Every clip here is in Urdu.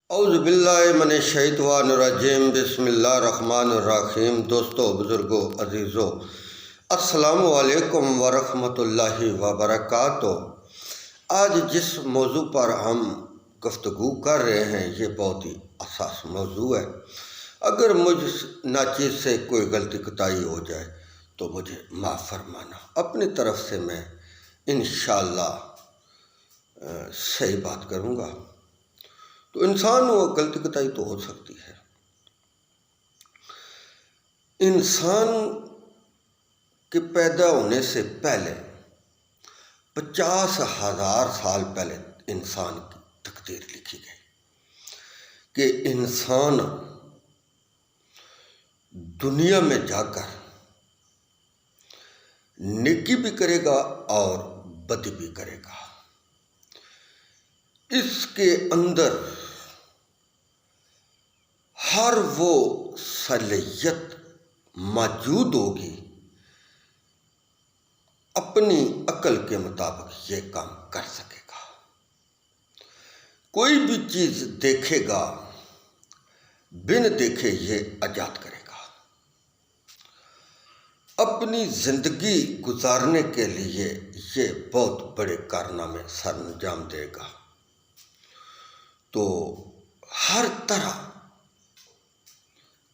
اعوذ باللہ من الشیطان الرجیم بسم اللہ الرحمن الرحیم۔ دوستو، بزرگوں، عزیزوں، السلام علیکم ورحمۃ اللہ وبرکاتہ۔ آج جس موضوع پر ہم گفتگو کر رہے ہیں یہ بہت ہی حساس موضوع ہے۔ اگر مجھ ناچیز سے کوئی غلطی کوتاہی ہو جائے تو مجھے معاف فرمانا، اپنی طرف سے میں انشاءاللہ صحیح بات کروں گا۔ تو انسان وہ غلطی کوتاہی تو ہو سکتی ہے۔ انسان کے پیدا ہونے سے پہلے 50,000 سال پہلے انسان کی تقدیر لکھی گئی کہ انسان دنیا میں جا کر نیکی بھی کرے گا اور بدی بھی کرے گا۔ اس کے اندر ہر وہ صلاحیت موجود ہوگی، اپنی عقل کے مطابق یہ کام کر سکے گا۔ کوئی بھی چیز دیکھے گا، بن دیکھے یہ ایجاد کرے گا۔ اپنی زندگی گزارنے کے لیے یہ بہت بڑے کارنامے سر انجام دے گا۔ تو ہر طرح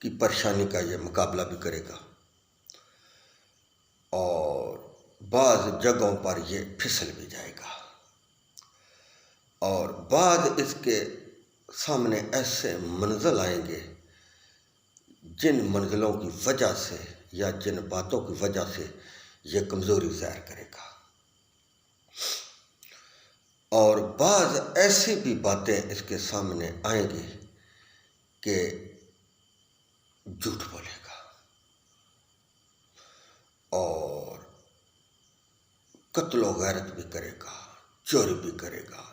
کی پریشانی کا یہ مقابلہ بھی کرے گا، اور بعض جگہوں پر یہ پھسل بھی جائے گا، اور بعض اس کے سامنے ایسے منزل آئیں گے جن منزلوں کی وجہ سے یا جن باتوں کی وجہ سے یہ کمزوری ظاہر کرے گا، اور بعض ایسی بھی باتیں اس کے سامنے آئیں گی کہ جھوٹ بولے گا اور قتل و غارت بھی کرے گا، چوری بھی کرے گا،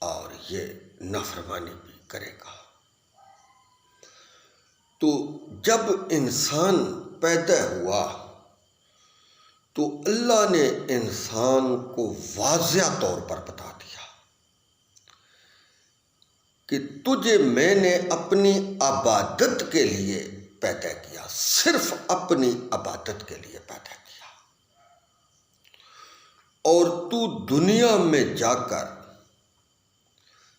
اور یہ نافرمانی بھی کرے گا۔ تو جب انسان پیدا ہوا تو اللہ نے انسان کو واضح طور پر بتا دیا کہ تجھے میں نے اپنی عبادت کے لیے پیدا کیا، صرف اپنی عبادت کے لیے پیدا کیا، اور تو دنیا میں جا کر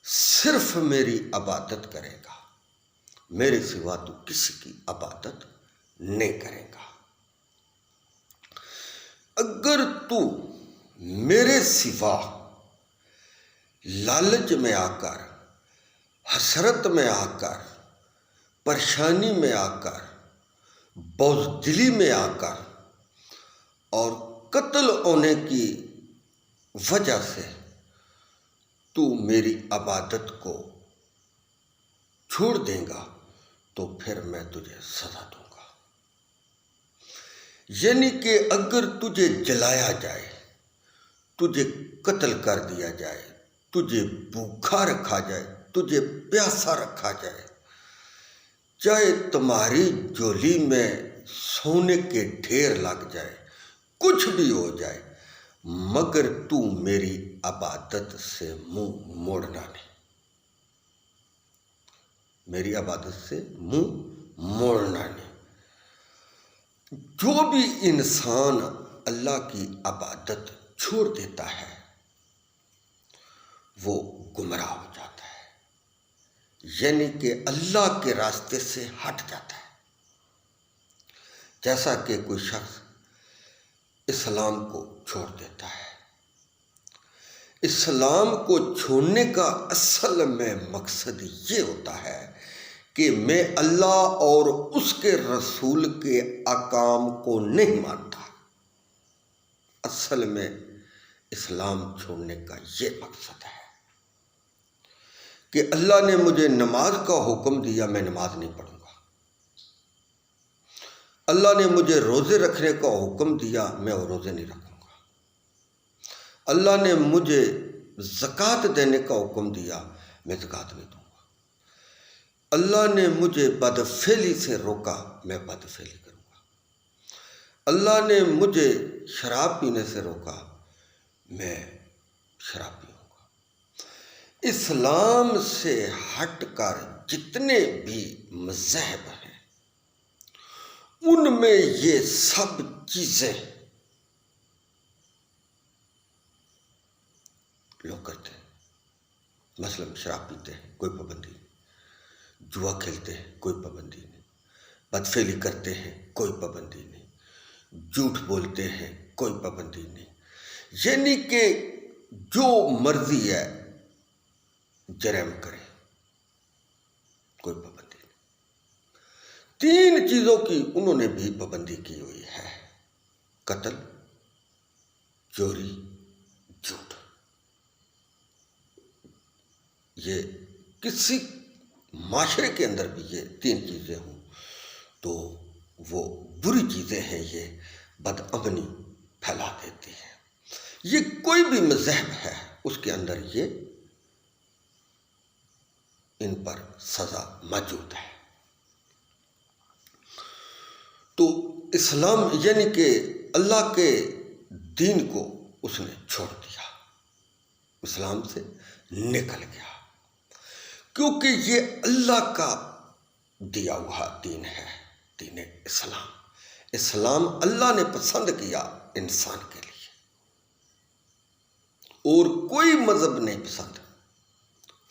صرف میری عبادت کرے گا، میرے سوا تو کسی کی عبادت نہیں کرے گا۔ اگر تو میرے سوا لالچ میں آ کر، حسرت میں آ کر، پریشانی میں آ کر، بزدلی میں آ کر اور قتل ہونے کی وجہ سے تو میری عبادت کو چھوڑ دے گا تو پھر میں تجھے سزا دوں گا۔ یعنی کہ اگر تجھے جلایا جائے، تجھے قتل کر دیا جائے، تجھے بھوکا رکھا جائے، تجھے پیاسا رکھا جائے، چاہے تمہاری جھولی میں سونے کے ڈھیر لگ جائے، کچھ بھی ہو جائے، مگر تو میری عبادت سے منہ موڑنا نہیں، میری عبادت سے منہ موڑنا نہیں۔ جو بھی انسان اللہ کی عبادت چھوڑ دیتا ہے وہ گمراہ ہو جاتا ہے، یعنی کہ اللہ کے راستے سے ہٹ جاتا ہے۔ جیسا کہ کوئی شخص اسلام کو چھوڑ دیتا ہے۔ اسلام کو چھوڑنے کا اصل میں مقصد یہ ہوتا ہے کہ میں اللہ اور اس کے رسول کے احکام کو نہیں مانتا۔ اصل میں اسلام چھوڑنے کا یہ مقصد ہے کہ اللہ نے مجھے نماز کا حکم دیا، میں نماز نہیں پڑھوں گا۔ اللہ نے مجھے روزے رکھنے کا حکم دیا، میں وہ روزے نہیں رکھوں گا۔ اللہ نے مجھے زکوٰۃ دینے کا حکم دیا، میں زکوٰۃ نہیں دوں گا۔ اللہ نے مجھے بدفعلی سے روکا، میں بدفعلی کروں گا۔ اللہ نے مجھے شراب پینے سے روکا، میں شراب پیوں گا۔ اسلام سے ہٹ کر جتنے بھی مذاہب ہیں ان میں یہ سب چیزیں لوگ کرتے ہیں. مثلاً شراب پیتے ہیں، کوئی پابندی نہیں. جوا کھیلتے ہیں، کوئی پابندی نہیں. بدفعلی کرتے ہیں، کوئی پابندی نہیں. جھوٹ بولتے ہیں، کوئی پابندی نہیں. یعنی کہ جو مرضی ہے جرم کرے، کوئی پابندی نہیں. 3 چیزوں کی انہوں نے بھی پابندی کی ہوئی ہے: قتل، چوری، جھوٹ. یہ کسی معاشرے کے اندر بھی یہ 3 چیزیں ہوں تو وہ بری چیزیں ہیں، یہ بدامنی پھیلا دیتی ہے. یہ کوئی بھی مذہب ہے اس کے اندر یہ ان پر سزا موجود ہے. تو اسلام یعنی کہ اللہ کے دین کو اس نے چھوڑ دیا، اسلام سے نکل گیا، کیونکہ یہ اللہ کا دیا ہوا دین ہے، دین اسلام. اسلام اللہ نے پسند کیا انسان کے لیے، اور کوئی مذہب نہیں پسند.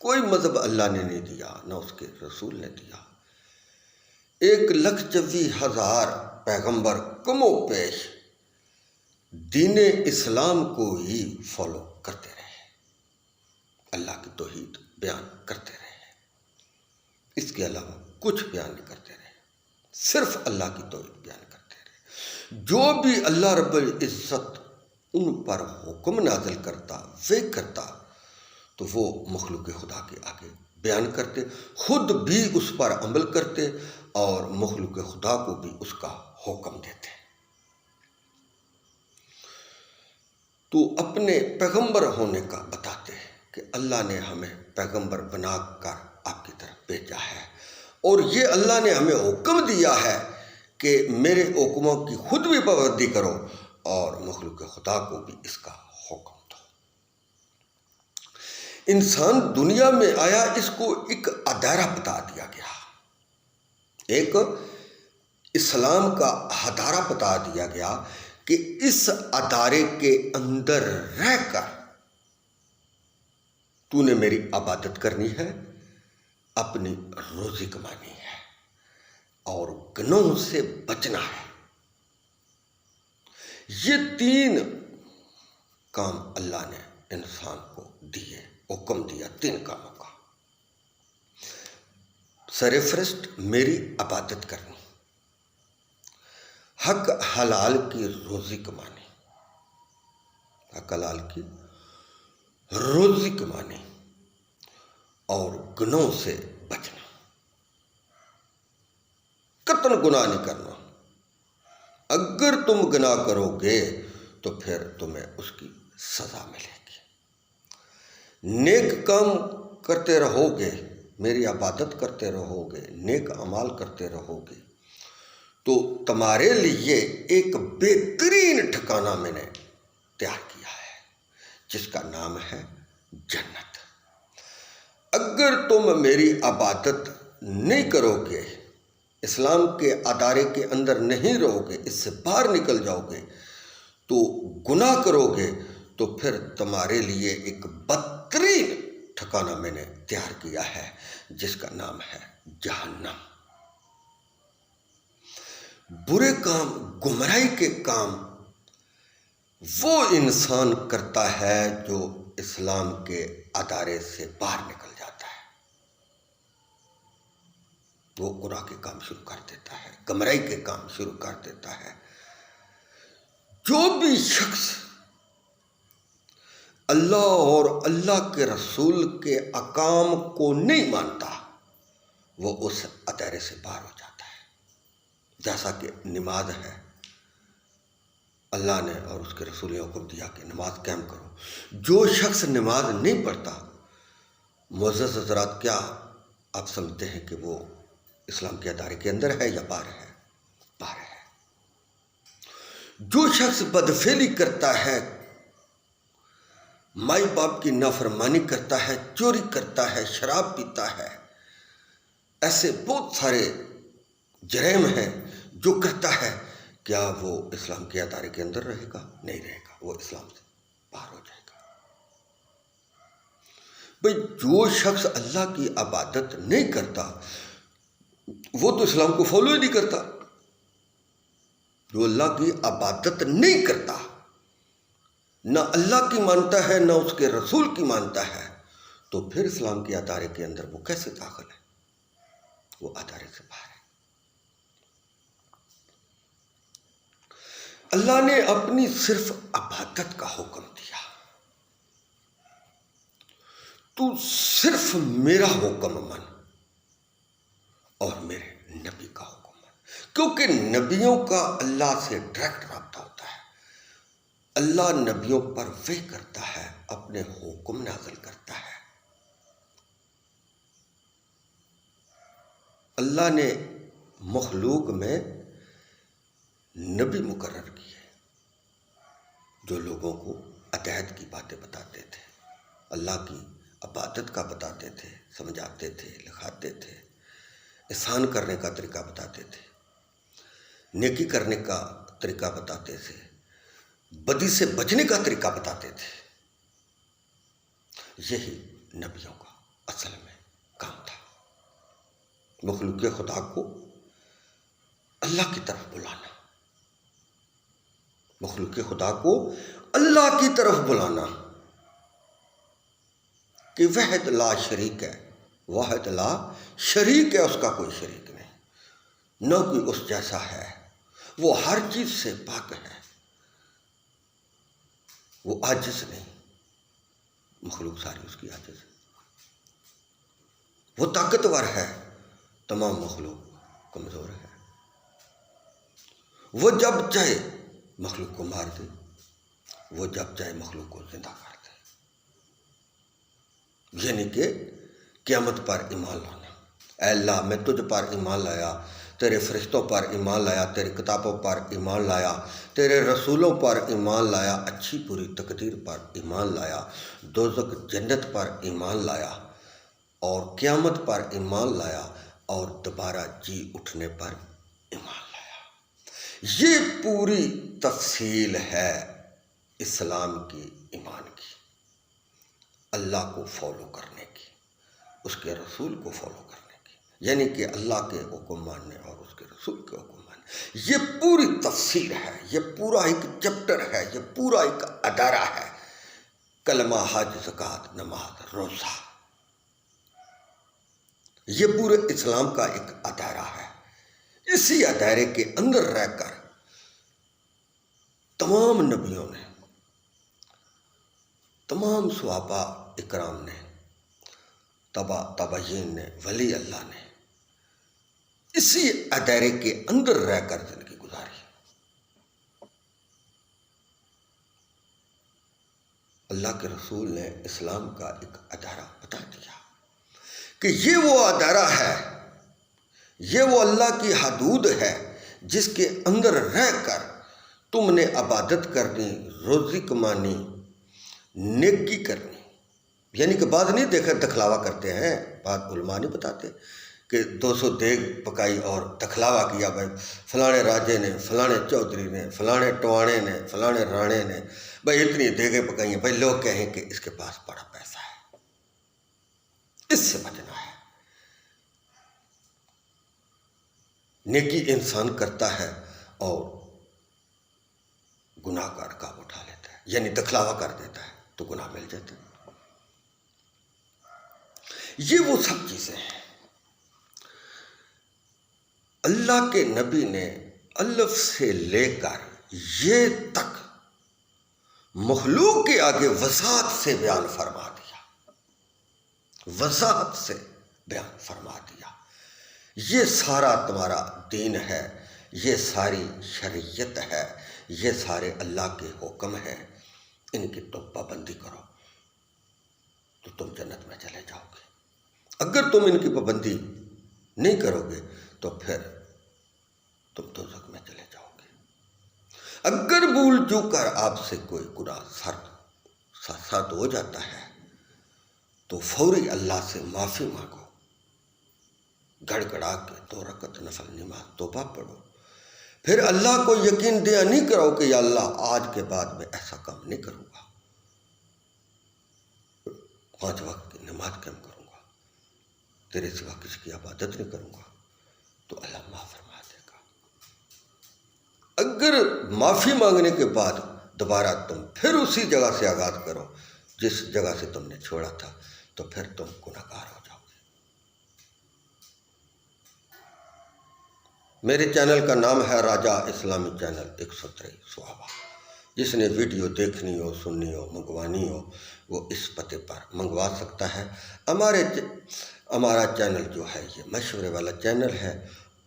کوئی مذہب اللہ نے نہیں دیا، نہ اس کے رسول نے دیا. 1,24,000 پیغمبر کم و پیش دین اسلام کو ہی فالو کرتے رہے، اللہ کی توحید بیان کرتے رہے، اس کے علاوہ کچھ بیان نہیں کرتے رہے، صرف اللہ کی توحید بیان کرتے رہے. جو بھی اللہ رب العزت ان پر حکم نازل کرتا وہ کرتا تو وہ مخلوق خدا کے آگے بیان کرتے، خود بھی اس پر عمل کرتے اور مخلوق خدا کو بھی اس کا حکم دیتے. تو اپنے پیغمبر ہونے کا بتاتے ہیں کہ اللہ نے ہمیں پیغمبر بنا کر آپ کی طرف بھیجا ہے، اور یہ اللہ نے ہمیں حکم دیا ہے کہ میرے حکموں کی خود بھی پابندی کرو اور مخلوق خدا کو بھی اس کا حکم دو. انسان دنیا میں آیا، اس کو ایک ادارہ بتا دیا گیا، ایک اسلام کا ادارہ بتا دیا گیا کہ اس ادارے کے اندر رہ کر تو نے میری عبادت کرنی ہے، اپنی روزی کمانی ہے اور گناہوں سے بچنا ہے. یہ 3 کام اللہ نے انسان کو دیے، حکم دیا 3 کاموں کا. سرفرسٹ میری عبادت کرنی، حق حلال کی روزی کمانی، حق حلال کی روزی کمانی اور گناہوں سے بچنا. قطعاً گناہ نہیں کرنا. اگر تم گناہ کرو گے تو پھر تمہیں اس کی سزا ملے گی. نیک کام کرتے رہو گے، میری عبادت کرتے رہو گے، نیک اعمال کرتے رہو گے تو تمہارے لیے ایک بہترین ٹھکانہ میں نے تیار کیا ہے جس کا نام ہے جنت. اگر تم میری عبادت نہیں کرو گے، اسلام کے ادارے کے اندر نہیں رہو گے، اس سے باہر نکل جاؤ گے تو گناہ کرو گے تو پھر تمہارے لیے ایک بدترین ٹھکانہ میں نے تیار کیا ہے جس کا نام ہے جہنم. برے کام، گمراہی کے کام وہ انسان کرتا ہے جو اسلام کے ادارے سے باہر نکل جاتا ہے. وہ گناہ کے کام شروع کر دیتا ہے، گمراہی کے کام شروع کر دیتا ہے. جو بھی شخص اللہ اور اللہ کے رسول کے احکام کو نہیں مانتا وہ اس ادارے سے باہر ہو جاتا ہے. جیسا کہ نماز ہے، اللہ نے اور اس کے رسول نے حکم دیا کہ نماز قائم کرو. جو شخص نماز نہیں پڑھتا، معزز حضرات، کیا آپ سمجھتے ہیں کہ وہ اسلام کے ادارے کے اندر ہے یا باہر ہے؟ باہر ہے. جو شخص بدفعلی کرتا ہے، مائی باپ کی نافرمانی کرتا ہے، چوری کرتا ہے، شراب پیتا ہے، ایسے بہت سارے جرائم ہیں جو کرتا ہے، کیا وہ اسلام کے ادارے کے اندر رہے گا؟ نہیں رہے گا، وہ اسلام سے باہر ہو جائے گا۔ بھئی جو شخص اللہ کی عبادت نہیں کرتا وہ تو اسلام کو فالو ہی نہیں کرتا۔ جو اللہ کی عبادت نہیں کرتا، نہ اللہ کی مانتا ہے نہ اس کے رسول کی مانتا ہے، تو پھر اسلام کے ادارے کے اندر وہ کیسے داخل ہے؟ وہ ادارے سے باہر ہے۔ اللہ نے اپنی صرف عبادت کا حکم دیا، تو صرف میرا حکم من اور میرے نبی کا حکم من، کیونکہ نبیوں کا اللہ سے ڈائریکٹ رابطہ ہوتا ہے۔ اللہ نبیوں پر وحی کرتا ہے، اپنے حکم نازل کرتا ہے۔ اللہ نے مخلوق میں نبی مقرر کیے جو لوگوں کو ہدایت کی باتیں بتاتے تھے، اللہ کی عبادت کا بتاتے تھے، سمجھاتے تھے، لکھاتے تھے، احسان کرنے کا طریقہ بتاتے تھے، نیکی کرنے کا طریقہ بتاتے تھے، بدی سے بچنے کا طریقہ بتاتے تھے۔ یہی نبیوں کا اصل میں کام تھا، مخلوق خدا کو اللہ کی طرف بلانا، مخلوق خدا کو اللہ کی طرف بلانا کہ وحد لا شریک ہے، واحد لا شریک ہے، اس کا کوئی شریک نہیں، نہ کوئی اس جیسا ہے، وہ ہر چیز سے پاک ہے، وہ عاجز نہیں، مخلوق ساری اس کی عاجز ہے، وہ طاقتور ہے، تمام مخلوق کمزور ہے، وہ جب چاہے مخلوق کو مار دے، وہ جب چاہے مخلوق کو زندہ کر دے۔ یعنی کہ قیامت پر ایمان لانا، اے اللہ میں تجھ پر ایمان لایا، تیرے فرشتوں پر ایمان لایا، تیری کتابوں پر ایمان لایا، تیرے رسولوں پر ایمان لایا، اچھی بری تقدیر پر ایمان لایا، دوزخ جنت پر ایمان لایا، اور قیامت پر ایمان لایا، اور دوبارہ جی اٹھنے پر ایمان لایا۔ یہ پوری تفصیل ہے اسلام کی، ایمان کی، اللہ کو فالو کرنے کی، اس کے رسول کو فالو کرنے کی، یعنی کہ اللہ کے حکم ماننے اور اس کے رسول کے حکم ماننے۔ یہ پوری تفصیل ہے، یہ پورا ایک چیپٹر ہے، یہ پورا ایک ادارہ ہے، کلمہ، حج، زکوٰۃ، نماز، روزہ، یہ پورے اسلام کا ایک ادارہ ہے۔ اسی ادارے کے اندر رہ کر تمام نبیوں نے، تمام صحابہ اکرام نے، تابعین نے، ولی اللہ نے اسی ادارے کے اندر رہ کر زندگی گزاری۔ اللہ کے رسول نے اسلام کا ایک ادارہ بتا دیا کہ یہ وہ ادارہ ہے، یہ وہ اللہ کی حدود ہے جس کے اندر رہ کر تم نے عبادت کرنی، روزی کمانی، نیکی کرنی۔ یعنی کہ بعد نہیں دیکھا دکھلاوا کرتے ہیں، بعد علماء نہیں بتاتے کہ 200 دیگ پکائی اور دکھلاوا کیا، بھائی فلانے راجے نے، فلانے چودھری نے، فلانے ٹوانے نے، فلانے رانے نے بھائی اتنی دیگیں پکائی ہیں، بھائی لوگ کہیں کہ اس کے پاس بڑا پیسہ ہے۔ اس سے بچنا ہے۔ نیکی انسان کرتا ہے اور گناہ کا رکاب اٹھا لیتا ہے، یعنی دکھلاوا کر دیتا ہے تو گناہ مل جاتے ہیں۔ یہ وہ سب چیزیں ہیں اللہ کے نبی نے الف سے لے کر یہ تک مخلوق کے آگے وضاحت سے بیان فرما دیا، وضاحت سے بیان فرما دیا۔ یہ سارا تمہارا دین ہے، یہ ساری شریعت ہے، یہ سارے اللہ کے حکم ہیں، ان کی تم پابندی کرو تو تم جنت میں چلے جاؤ گے۔ اگر تم ان کی پابندی نہیں کرو گے تو پھر تم دوزخ میں چلے جاؤ گے۔ اگر بھول چوک کر آپ سے کوئی گناہ ساتھ ساتھ ہو جاتا ہے تو فوری اللہ سے معافی مانگو، گڑ گڑا کے 2 رکعت نفل نماز توبہ پڑھو، پھر اللہ کو یقین دیا نہیں کرو کہ یا اللہ آج کے بعد میں ایسا کام نہیں کروں گا، 5 وقت کی نماز قائم کروں گا، تیرے سوا کسی کی عبادت نہیں کروں گا، تو اللہ معاف فرما دے گا۔ اگر معافی مانگنے کے بعد دوبارہ تم پھر اسی جگہ سے آغاز کرو جس جگہ سے تم نے چھوڑا تھا، تو پھر تم گنہگار ہو جاؤ گے۔ میرے چینل کا نام ہے راجہ اسلامی چینل 123 سوابا۔ جس نے ویڈیو دیکھنی ہو، سننی ہو، منگوانی ہو، وہ اس پتے پر منگوا سکتا ہے۔ ہمارا چینل جو ہے یہ مشورے والا چینل ہے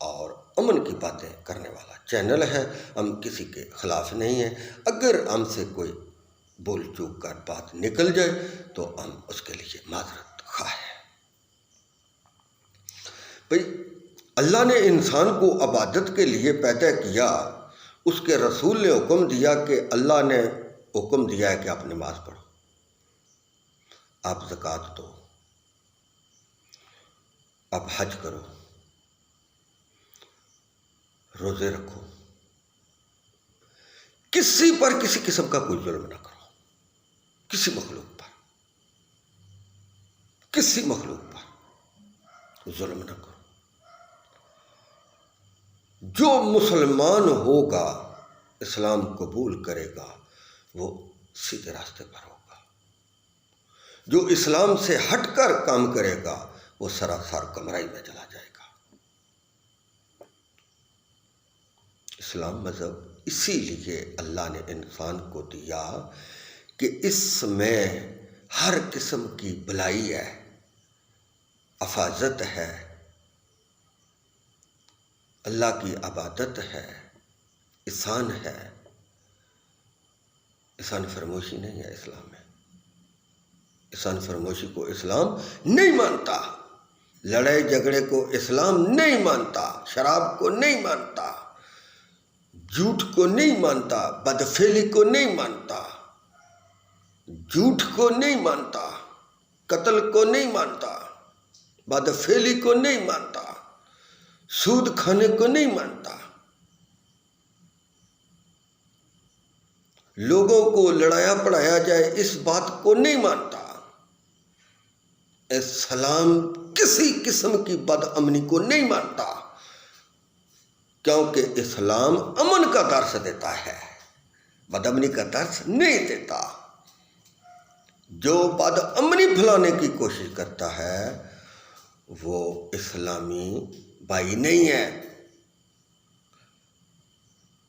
اور امن کی باتیں کرنے والا چینل ہے۔ ہم کسی کے خلاف نہیں ہیں۔ اگر ہم سے کوئی بول چوک کر بات نکل جائے تو ہم اس کے لیے معذرت خواہ ہیں۔ بھئی اللہ نے انسان کو عبادت کے لیے پیدا کیا، اس کے رسول نے حکم دیا کہ اللہ نے حکم دیا ہے کہ آپ نماز پڑھو، آپ زکوٰۃ دو، آپ حج کرو، روزے رکھو، کسی پر کسی قسم کا کوئی ظلم نہ کرو، کسی مخلوق پر، کسی مخلوق پر ظلم نہ کرو۔ جو مسلمان ہوگا، اسلام قبول کرے گا، وہ سیدھے راستے پر ہوگا۔ جو اسلام سے ہٹ کر کام کرے گا وہ سراسر گمراہی میں چلا جائے گا۔ اسلام مذہب اسی لیے اللہ نے انسان کو دیا کہ اس میں ہر قسم کی بھلائی ہے، حفاظت ہے، اللہ کی عبادت ہے، احسان ہے۔ احسان فرموشی نہیں ہے اسلام میں۔ احسان فرموشی کو اسلام نہیں مانتا، لڑائی جھگڑے کو اسلام نہیں مانتا، شراب کو نہیں مانتا، جھوٹ کو نہیں مانتا، بدفعلی کو نہیں مانتا، جھوٹ کو نہیں مانتا، قتل کو نہیں مانتا، بدفعلی کو نہیں مانتا، سود کھانے کو نہیں مانتا، لوگوں کو لڑایا پڑھایا جائے اس بات کو نہیں مانتا۔ اسلام کسی قسم کی بد امنی کو نہیں مانتا، کیونکہ اسلام امن کا درس دیتا ہے، بد امنی کا درس نہیں دیتا۔ جو بد امنی پھیلانے کی کوشش کرتا ہے وہ اسلامی بھائی نہیں ہے۔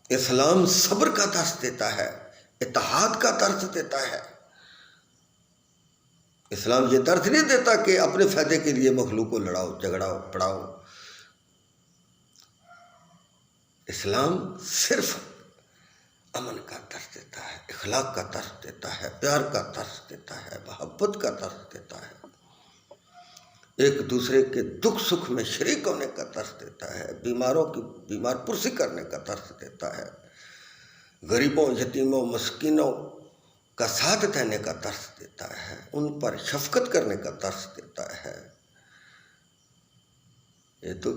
اسلام صبر کا درس دیتا ہے، اتحاد کا درس دیتا ہے۔ اسلام یہ درس نہیں دیتا کہ اپنے فائدے کے لیے مخلوق کو لڑاؤ، جھگڑاؤ، پڑھاؤ۔ اسلام صرف امن کا درس دیتا ہے، اخلاق کا درس دیتا ہے، پیار کا درس دیتا ہے، محبت کا درس دیتا ہے، ایک دوسرے کے دکھ سکھ میں شریک ہونے کا درس دیتا ہے، بیماروں کی بیمار پرسی کرنے کا درس دیتا ہے، غریبوں، یتیموں، مسکینوں کا ساتھ دینے کا درس دیتا ہے، ان پر شفقت کرنے کا درس دیتا ہے۔ یہ تو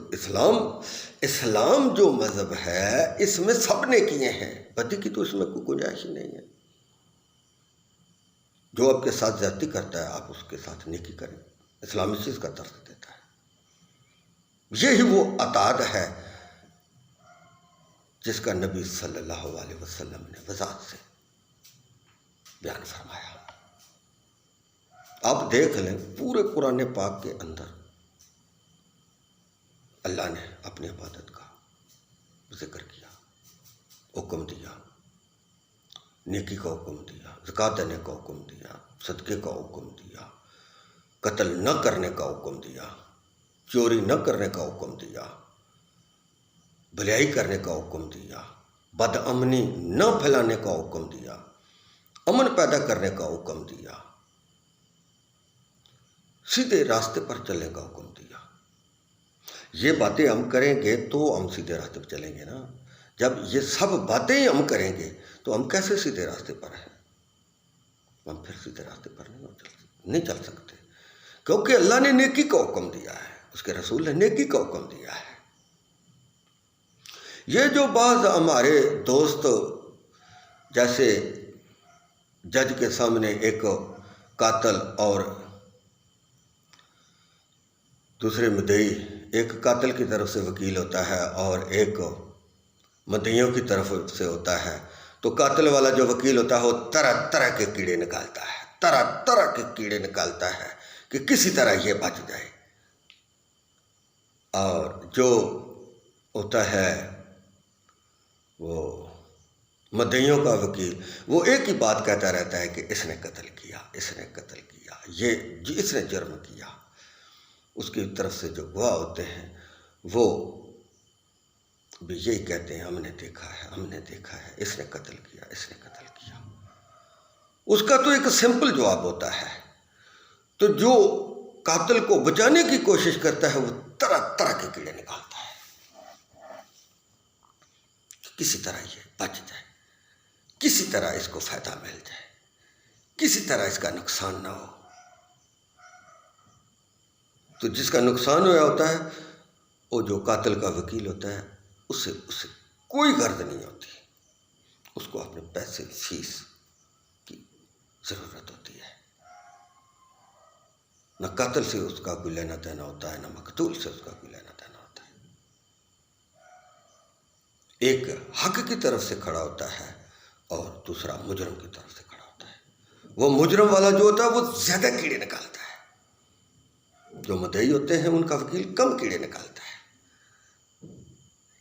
اسلام جو مذہب ہے اس میں سب نے کیے ہیں، بدی کی تو اس میں کوئی گنجائش ہی نہیں ہے۔ جو آپ کے ساتھ زیادتی کرتا ہے آپ اس کے ساتھ نیکی کریں، اسلام اس چیز کا درس دیتا ہے۔ یہی وہ اطاعت ہے جس کا نبی صلی اللہ علیہ وسلم نے وضاحت سے بیان فرمایا۔ آپ دیکھ لیں پورے قرآن پاک کے اندر اللہ نے اپنی عبادت کا ذکر کیا، حکم دیا، نیکی کا حکم دیا، زکوٰۃ دینے کا حکم دیا، صدقے کا حکم دیا، قتل نہ کرنے کا حکم دیا، چوری نہ کرنے کا حکم دیا، بھلائی کرنے کا حکم دیا، بد امنی نہ پھیلانے کا حکم دیا، امن پیدا کرنے کا حکم دیا، سیدھے راستے پر چلنے کا حکم دیا۔ یہ باتیں ہم کریں گے تو ہم سیدھے راستے پر چلیں گے نا۔ جب یہ سب باتیں ہم کریں گے تو ہم کیسے سیدھے راستے پر ہیں؟ ہم پھر سیدھے راستے پر نہیں چل سکتے، کیونکہ اللہ نے نیکی کا حکم دیا ہے، اس کے رسول نے نیکی کا حکم دیا ہے۔ یہ جو بعض ہمارے دوست جیسے جج کے سامنے ایک قاتل اور دوسرے مدعی، ایک قاتل کی طرف سے وکیل ہوتا ہے اور ایک مدعیوں کی طرف سے ہوتا ہے، تو قاتل والا جو وکیل ہوتا ہے وہ طرح طرح کے کیڑے نکالتا ہے، طرح طرح کے کیڑے نکالتا ہے کہ کسی طرح یہ بچ جائے، اور جو ہوتا ہے وہ مدعیوں کا وکیل، وہ ایک ہی بات کہتا رہتا ہے کہ اس نے قتل کیا، اس نے قتل کیا، اس نے جرم کیا۔ اس کی طرف سے جو گواہ ہوتے ہیں وہ بھی یہی کہتے ہیں، ہم نے دیکھا ہے، ہم نے دیکھا ہے، اس نے قتل کیا، اس نے قتل کیا۔ اس کا تو ایک سمپل جواب ہوتا ہے۔ تو جو قاتل کو بچانے کی کوشش کرتا ہے وہ طرح طرح کے کیڑے نکالتا ہے، کسی طرح یہ بچ جائے، کسی طرح اس کو فائدہ مل جائے، کسی طرح اس کا نقصان نہ ہو۔ تو جس کا نقصان ہوا ہوتا ہے وہ جو قاتل کا وکیل ہوتا ہے، اسے کوئی غرض نہیں ہوتی، اس کو اپنے پیسے فیس کی ضرورت ہوتی ہے، نہ قاتل سے اس کا کوئی لینا دینا ہوتا ہے، نہ مقتول سے اس کا کوئی لینا دینا ہوتا ہے۔ ایک حق کی طرف سے کھڑا ہوتا ہے اور دوسرا مجرم کی طرف سے کھڑا ہوتا ہے۔ وہ مجرم والا جو ہوتا ہے وہ زیادہ کیڑے نکالتا ہے، جو مدعی ہوتے ہیں ان کا وکیل کم کیڑے نکالتا ہے۔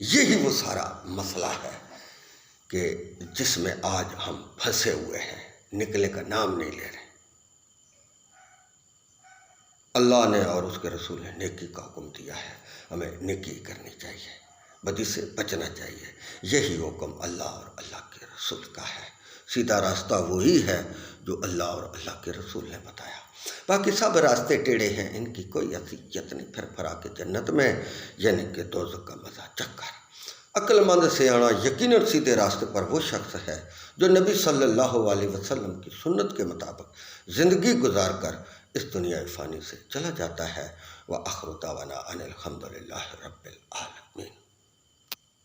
یہی وہ سارا مسئلہ ہے کہ جس میں آج ہم پھنسے ہوئے ہیں، نکلنے کا نام نہیں لے رہے۔ اللہ نے اور اس کے رسول نے نیکی کا حکم دیا ہے، ہمیں نیکی کرنی چاہیے، بدی سے بچنا چاہیے۔ یہی حکم اللہ اور اللہ کے رسول کا ہے۔ سیدھا راستہ وہی ہے جو اللہ اور اللہ کے رسول نے بتایا، باقی سب راستے ٹیڑھے ہیں، ان کی کوئی حیثیت نہیں۔ پھر پھرا کے جنت میں، یعنی کہ دوزخ کا مزہ چکھ کر۔ عقل مند سیاںا یقیناً سیدھے راستے پر وہ شخص ہے جو نبی صلی اللہ علیہ وسلم کی سنت کے مطابق زندگی گزار کر اس دنیا فانی سے چلا جاتا ہے۔ وآخر دعوانا ان الحمد للہ رب العالمین۔